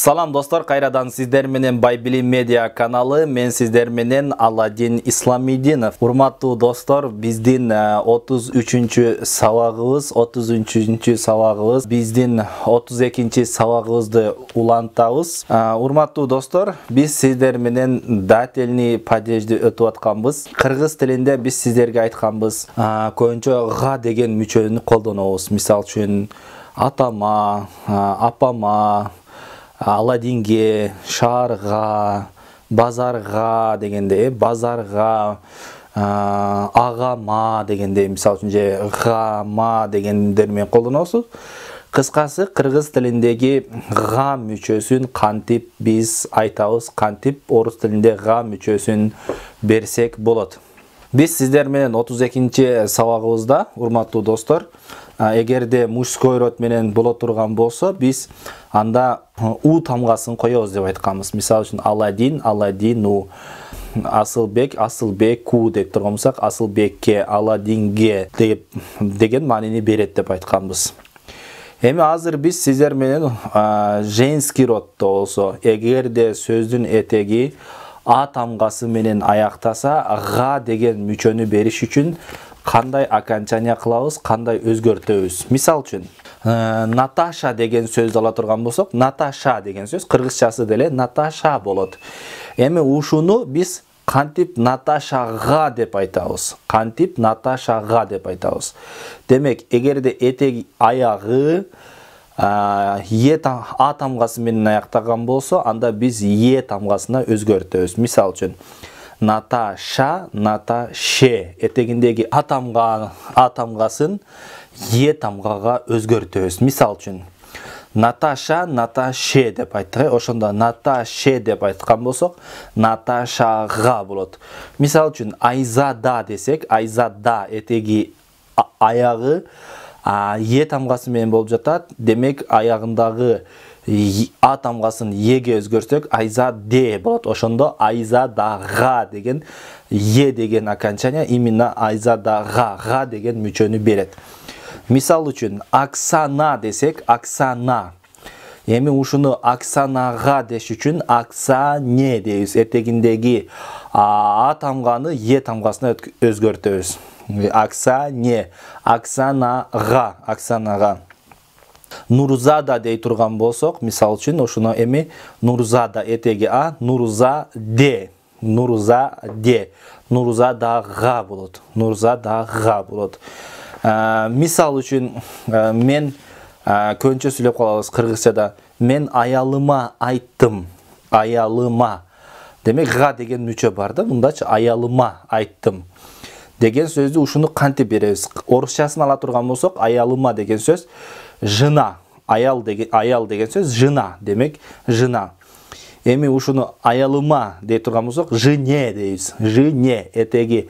Салам достор, кайрадан сиздер менен Байбилим медиа каналы, мен сиздер менен Аладдин Исламидинов. Урматтуу достор, биздин 33-чү сабагыбыз, биздин 32-чи сабагыбызды улантабыз. Урматтуу достор, биз сиздер менен дательный падежди өтүп атканбыз. Кыргыз тилинде биз сиздерге айтканбыз, көбүнчө га деген мүчөнү колдонобуз. Мисал үчүн атама, апама, Аладдинге, шаарга, базарга дегенде, базарга, агама дегенде, мисал үчүн же гама дегендер менен колдоносуз. Кыскасы, кыргыз тилиндеги га мүчөсүн кантип биз айтабыз, кантип орус тилинде га мүчөсүн берсек болот. Биз сиздер менен 32-чи сабагыбызда, урматтуу достор, эгерде мужской род менен боло турган болсо, биз анда у тамгасын коебуз деп айтканбыз. Мисал үчүн Аладдин, Аладдину, Асылбек, Асылбеку деп турган болсок, Асылбекке, Аладдинге деген маанини берет деп айтканбыз. Эми азыр биз сиздер менен женский роддо болсо, эгерде сөздүн этеги а тамгасы менен аяктаса, га деген мүчөнү бериш үчүн кандай окончание кылабыз, кандай өзгөртөбүз. Мисал үчүн, Наташа деген сөздү ала турган болсок, Наташа деген сөз кыргызчасы деле Наташа болот. Эми ушуну биз кантип Наташага деп айтабыз. Кантип Наташага деп айтабыз. Демек, эгерде этеги аягы а тамгасы менен аяктаган болсо, анда биз е тамгасына өзгөртөбүз. Мисал үчүн, Наташа, Наташе этегиндеги а тамгасын е тамгага өзгөртөбүз. Мисал үчүн, Наташа, Наташе деп айттык. Ошондо Наташе деп айткан болсок, Наташага болот. Мисал үчүн, Айзада десек, Айзада этеги аягы е тамгасы менен болуп жатат. Демек, аягындагы а тамгасын еге өзгөрсөк, Айзаде болот. Ошондо Айзадага деген е деген окончание именно Айзадага деген мүчөнү берет. Мисал үчүн, Оксана десек, Оксана. Эми ушуну Оксанага деш үчүн Оксане дейбиз. Этегиндеги а тамганы е тамгасына өзгөртөбүз. Оксане, Оксанага, Оксанага. Нурзада дей турган болсок, мисал үчүн, ошоно эми Нурзада этеги а, Нурзаде, Нурзаде, Нурзадага болот. Нурзадага болот. Мисал үчүн, мен көбүнчө сүйлөп калабыз кыргызчада. Мен аялыма айттым. Аялыма. Демек, га деген мүчө бар да, мындачы аялыма айттым деген сөздү ушуну кантип беребиз? Орусчасын ала турган болсок, аялыма деген сөз жына. Аял деген сөз жына. Демек, жына. Эми ушуну аялыма дей турган болсок, жыне дейбиз. Жыне этеги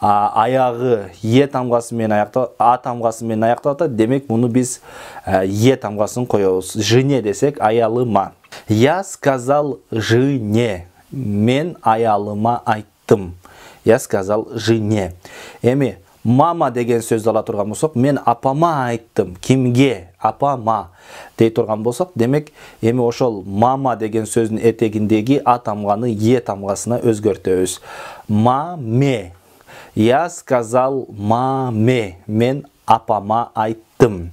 аягы е тамгасы менен аякталат, а тамгасы менен аякталат. Демек, муну биз е тамгасын коебуз. Жыне десек, аялыма. Я сказал жыне. Мен аялыма айттым. Я сказал жыне. Эми мама деген сөздү ала турган болсок, мен апама айттым. Кимге? Апама дей турган болсок, демек, эми ошол мама деген сөздүн этегиндеги а тамганы е тамгасына өзгөртөбүз. Маме. Я сказал маме. Мен апама айттым.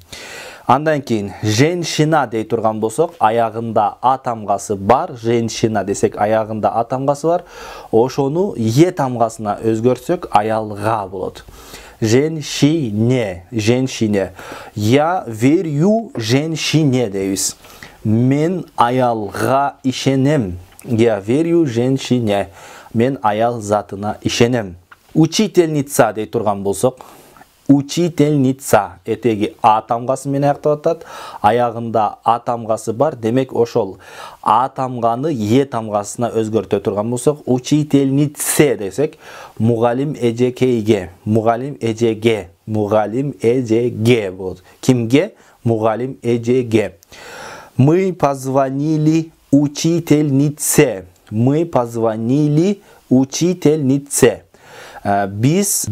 Андан кийин женщина дей турган болсок, аягында а тамгасы бар. Женщина десек, аягында а тамгасы бар. Ошону е тамгасына өзгөртсөк, аялга болот. Женщине, женщине. Я верю женщине дейбиз. Мен аялга ишенем. Я верю женщине. Мен аял затына ишенем. Учительница дей турган болсок, учительница этеги а тамгасы менен аякталып атат. Аягында а тамгасы бар. Демек, ошол а тамганы е тамгасына өзгөртө турган болсок, учительнице десек, мугалим эжекейге, мугалим эжеге, мугалим эжеге болот. Кимге? Мугалим эжеге. Мы позвонили учительнице. Мы позвонили учительнице. Биз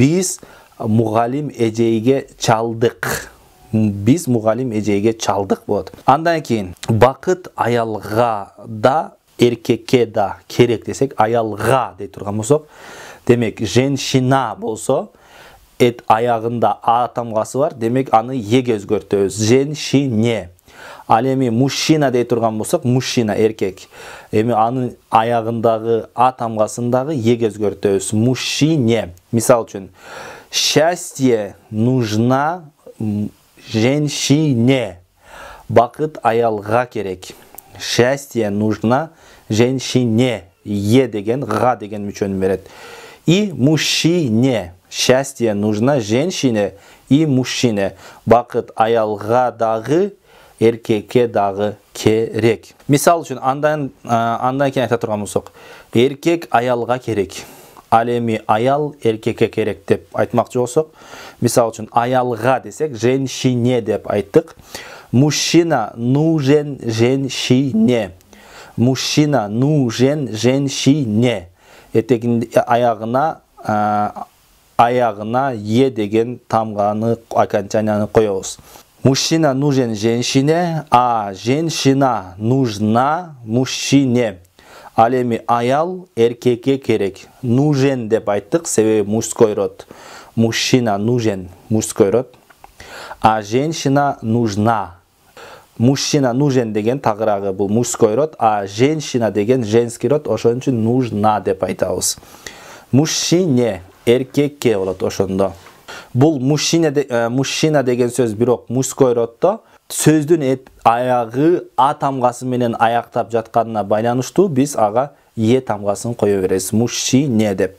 мугалим эжейге чалдык. Biz muгалим эжеге чалдык болот. Андан кийин бакыт аялга да эркекке да керек десек, аялга дей турган болсок, демек женщина болсо аягында а тамгасы бар, демек аны еге өзгөртөбүз. Женщине. Ал эми мужчина дей турган болсок, мужчина эркек. Эми анын аягындагы а тамгасындагы еге өзгөртөбүз. Мужчине. Мисал үчүн, счастье нужна женщине. Бакыт аялга керек. Счастье нужна женщине. Е деген, га деген мүчөнү берет. И мужчине. Счастье нужна женщине и мужчине. Бакыт аялга дагы, эркекке дагы керек. Мисал үчүн, андан кийин айта турган болсок, эркек аялга керек. Ал эми аял эркекке керек деп айтмакчы болсок, мисал үчүн аялга десек, женщине деп айттык. Мужчина нужен женщине. Мужчина нужен женщине. Аягына е деген тамганы, окончанияны коебуз. Мужчина нужен женщине, а женщина нужна мужчине. Ал эми аял эркекке керек. Нужен деп айттык, себеби мужской род. Мужчина нужен, мужской род. А женщина нужна. Мужчина нужен деген тагыраагы бул мужской род, а женщина деген женский род, ошон үчүн нужна деп айтабыз. Мужчине эркекке болот ошондо. Бул мужчина деген сөз бирок мужской роддо сөздүн аягы а тамгасы менен аяктап жатканына байланыштуу биз ага е тамгасын кое беребиз. Мужчине деп.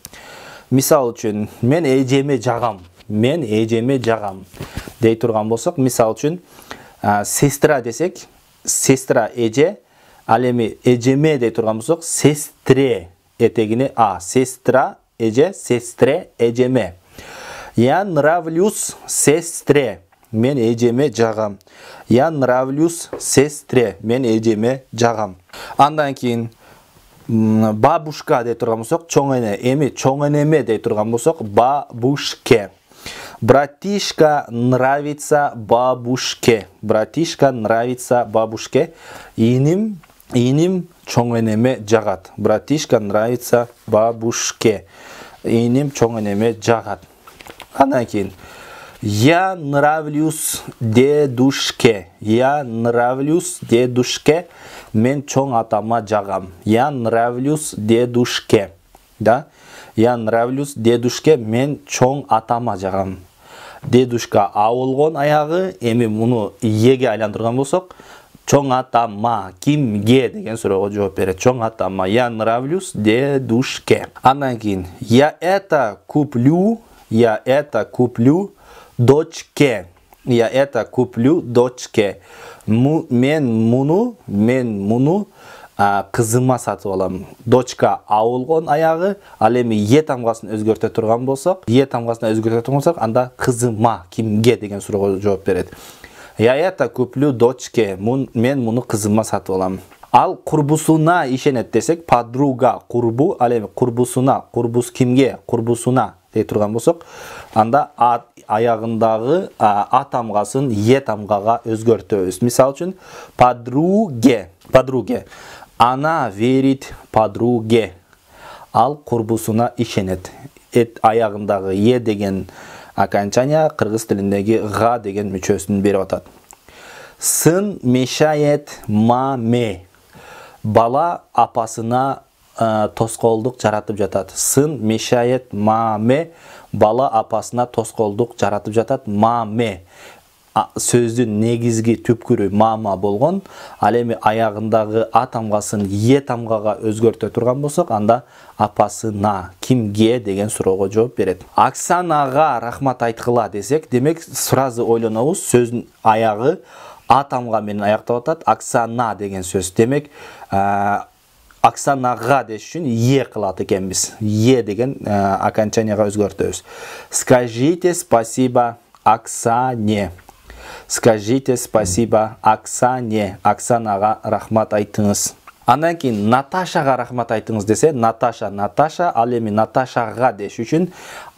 Мисал үчүн, мен эжеме жагам. Мен эжеме жагам дей турган болсок, мисал үчүн, сестра десек, сестра эже, ал эми эжеме дей турган болсок, сестре этегине а, сестра эже, сестре эжеме. Я нравлюсь сестре. Мен эжеме жагам. Я нравлюсь сестре. Мен эжеме жагам. Андан кийин бабушка дей турган болсок, чоң эне. Эми чоң энеме дей турган болсок, бабушке. Братишка нравится бабушке. Братишка нравится бабушке. Иним чоң энеме жагат. Братишка нравится бабушке. Иним чоң энеме жагат. Андан кийин я нравлюсь дедушке. Я нравлюсь дедушке. Мен чоң атама жагам. Я нравлюсь дедушке. Да? Я нравлюсь дедушке. Мен чоң атама жагам. Дедушка а болгон аягы, эми муну еге айландырган болсок, чоң атама кимге деген суроого жооп берет. Чоң атама. Я нравлюсь дедушке. Андан кийин я это куплю дочке. Я это куплю дочке. Мен муну кызыма сатып алам. Дочка а болгон аягы, ал эми е тамгасын өзгөртө турган болсок, анда кызыма кимге деген суроого жооп берет. Я это куплю дочке. Мен муну кызыма сатып алам. Ал курбусуна ишенет десек, подруга курбу, ал эми курбус кимге? Курбусуна дей турган болсок, анда аягындагы а тамгасын е тамгага өзгөртөбүз. Мисал үчүн, подруге. Она верит подруге. Ал курбусуна ишенет. Аягындагы е деген окончания кыргыз тилиндеги га деген мүчөсүн берип атат. Сын мешает маме. Бала апасына тоскоолдук жаратып жатат. Сын мешает маме. Бала апасына тоскоолдук жаратып жатат. Маме. Сөздүн негизги түпкүрү мама болгон. Ал эми аягындагы а тамгасын е тамгага өзгөртө турган болсок, анда апасына кимге деген суроого жооп берет. Оксанага рахмат айткыла десек, демек сразу ойлонобуз, сөздүн аягы а тамга менен аяктап атат. Оксана деген сөз. Демек Оксанага деш үчүн е кылат экенбиз. Е деген окончанияга өзгөртөбүз. Скажите спасибо Оксане. Скажите спасибо Оксане. Оксанага рахмат айтыңыз. Андан кейін Наташаға рахмат айтыңыз десе, Наташа, ал эми Наташаға деш үчүн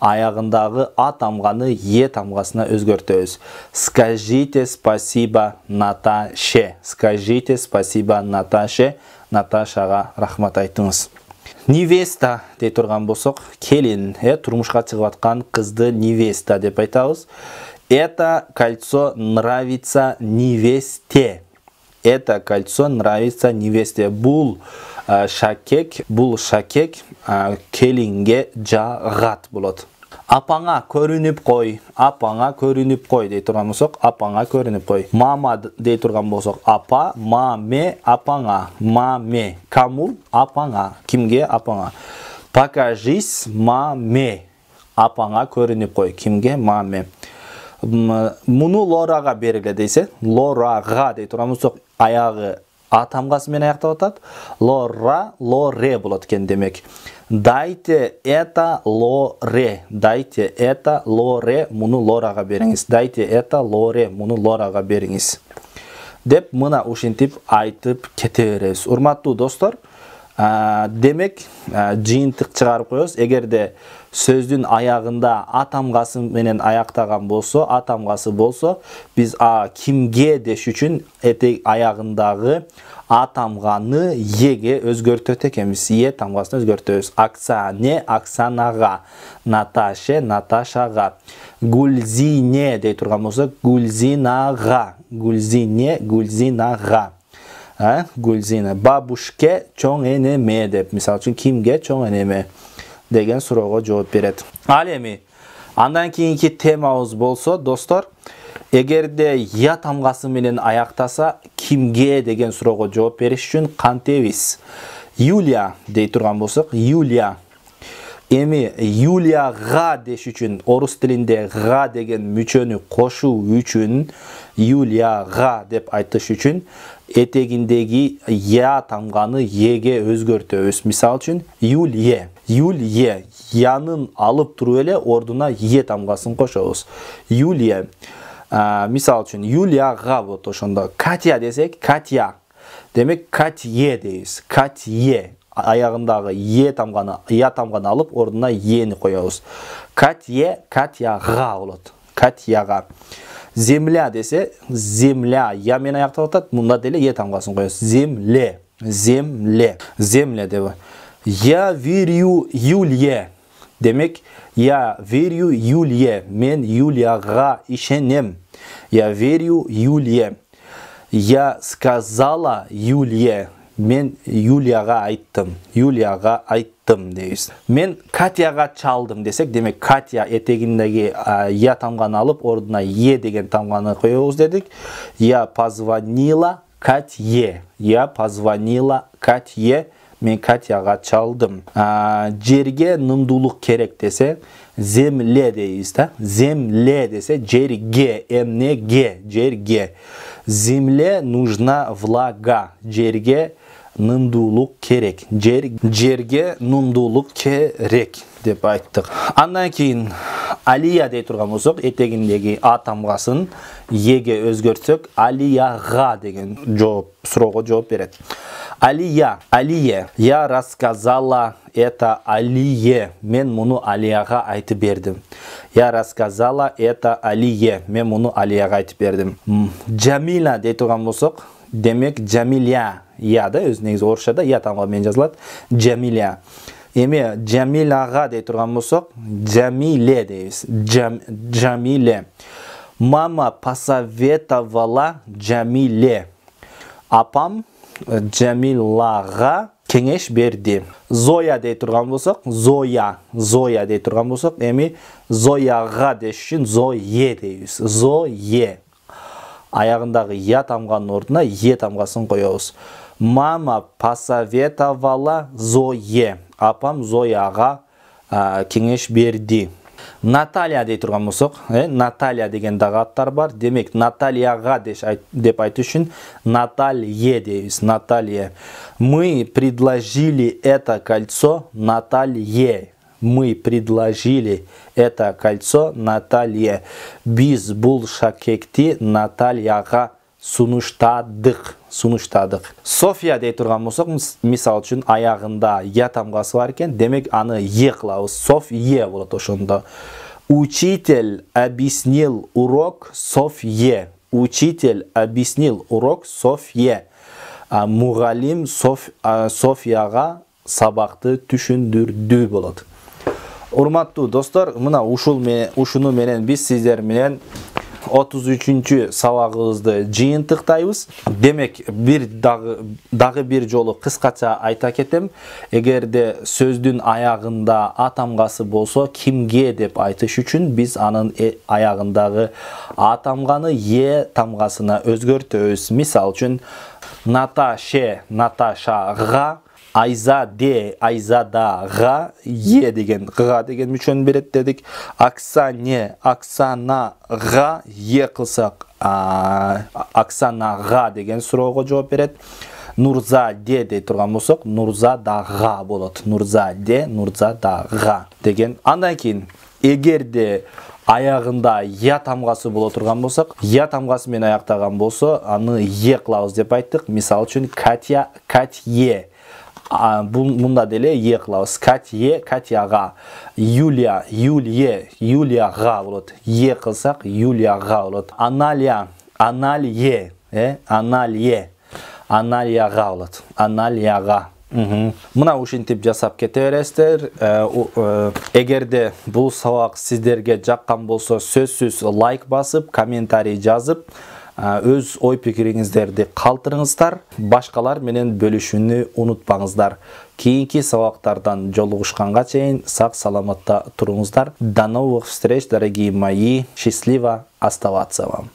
аяғындағы А тамғаны Е тамғасына өзгөртөбүз. Скажите спасибо Наташе. Скажите спасибо Наташе. Наташаға рахмат айтыңыз. Невеста дей турган болсок, келин, турмушка чыгып аткан кызды невеста деп айтабыз. Это кольцо нравится невесте. Это кольцо нравится невесте. Бул шакек келинге жагат болот. Апаңа көрүнүп кой. Апаңа көрүнүп кой дей турган болсок, апаңа көрүнүп кой. Мама дей турган болсок, апа, маме, апаңа. Маме. Кому? Апаңа. Кимге? Апаңа. Покажись маме. Апаңа көрүнүп кой. Кимге? Маме. Муну Лорага бергиле дейсе, Лорага дей турган болсок, аягы А тамгасы менен аяктап атат. Лора, лоре болот экен демек. Дайте это лоре. Дайте это лоре. Муну Лорага бериңиз. Дайте это лоре. Муну Лорага бериңиз. Деп мына ушинтип айтып кете беребиз. Урматтуу достор, демек жыйынтык чыгарып коебуз. Эгерде сөздүн аягында А тамгасы менен аяктаган болсо, А тамгасы болсо, биз кимге деш үчүн этек аягындагы А тамганы Еге өзгөртөт экенбиз. Е тамгасын өзгөртөбүз. Оксане, Оксанага. Наташе, Наташага. Гүлзине дей турган болсо, Гүлзинага. Гүлзине, Гүлзинага. Гүлзина. Бабушке, чоң энеме деп. Мисалы үчүн кимге чоң энеме деген суроого жооп берет. Ал эми андан кийинки темабыз болсо, достор, эгерде Я тамгасы менен аяктаса, кимге деген суроого жооп бериш үчүн кантебиз? Юлия дей турган болсок, Юлия. Эми Юлияга деш үчүн орус тилинде га деген мүчөнү кошуу үчүн, Юлияга деп айтыш үчүн этегиндеги Я тамганы Еге өзгөртөбүз. Мисалы үчүн Юлие. Юлие. Янын алып туруп эле ордуна Е тамгасын кошобуз. Юлия. Мисалы үчүн Юлияга болот ошондо. Катя десек, Катя. Демек Катье дейбиз. Катье. Аягындагы Я тамганы алып ордуна Ени коебуз. Катье, Катяга болот. Катяга. Земля десе, земля. Я менен аяктап атат, мында деле Е тамгасын коебуз. Земле. Земле. Земле деп. Я верю Юлие. Демек, я верю Юлие. Мен Юлияга ишенем. Я верю Юлие. Я сказала Юлие. Мен Юлияга айттым. Юлияга айттым дейбиз. Мен Катяга чалдым десек, демек Катя этегиндеги Я тамганы алып ордуна Е деген тамганы коебуз дедик. Я позвонила Катье. Я позвонила Катье. Мен Катяга чалдым. Жерге нымдуулук керек десе, земле дейбиз да. Земле десе, жерге, эмнеге, жерге. Земле нужна влага. Жерге нымдуулук керек. Жерге нымдуулук керек деп айттык. Андан кийин Алия дей турган болсок, этегиндеги А тамгасын Еге өзгөртсөк, Алияга деген суроого жооп берет. Алия, Алие. Я рассказала это Алие. Мен муну Алияга айтып бердим. Я рассказала это Алие. Мен муну Алияга айтып бердим. Джамила дей турган болсок, демек Джамилия. Я да өз негизи орусчада Я тамга менен жазылат. Джамилия. Эми Джамиляга дей турган болсок, Джамиле дейбиз. Джамиле. Мама посоветовала Джамиле. Апам Джамилага кеңеш берди. Зоя дей турган болсок, Зоя дей турган болсок, эми Зояга деш үчүн Зое дейбиз. Зое. Аягындагы Я тамганын ордуна Е тамгасын коебуз. Мама посоветовала Зое. Апам Зояга кеңеш берди. Наталья дей турган болсок, Наталья деген дагы аттар бар. Демек Натальяга деп айтыш үчүн Наталье дейбиз. Наталье. Мы предложили это кольцо Наталье. Мы предложили это кольцо Наталье. Биз бул шакекти Натальяга сунуштадык. сунуштадык. София дей турган болсок, мисал үчүн аягында я тамгасы бар экен, демек аны е кылабыз. Софье болот ошондо. Учитель объяснил урок Софье. Учитель объяснил урок Софье. Мугалим Софияга сабакты түшүндүрдү болот. Урматтуу достор, мына ушуну менен биз сиздер менен 33-чү сабагыбызды жыйынтыктайбыз. Демек, дагы бир жолу кыскача айта кетем. Эгерде сөздүн аягында а тамгасы болсо, кимге деп айтыш үчүн биз анын аягындагы а тамганы е тамгасына өзгөртөбүз. Мисал үчүн Наташага, Айзадага е деген га деген мүчөнү берет дедик. Оксанага е кылсак Оксанага деген суроого жооп берет. Нурзаде дей турган болсок, Нурзадага болот. Нурзадага деген. Андан кийин эгерде аягында я тамгасы боло турган болсок, я тамгасы менен аяктаган болсо, аны е кылабыз деп айттык. Мисал үчүн Катье. Мында деле е кылабыз. Катьяга. Юлияга болот. Е кылсак Юлияга болот. Аналияга болот. Аналияга. Мына ушинтип жасап кете бересиздер. Эгерде бул сабак сиздерге жаккан болсо, сөзсүз лайк басып, комментарий жазып, өз ой пикириңиздерди калтырыңыздар. Башкалар менен бөлүшүүнү унутпаңыздар. Кийинки сабактардан жолугушканга чейин сак саламатта туруңуздар. До новых встреч, дорогие мои. Счастливо оставаться вам.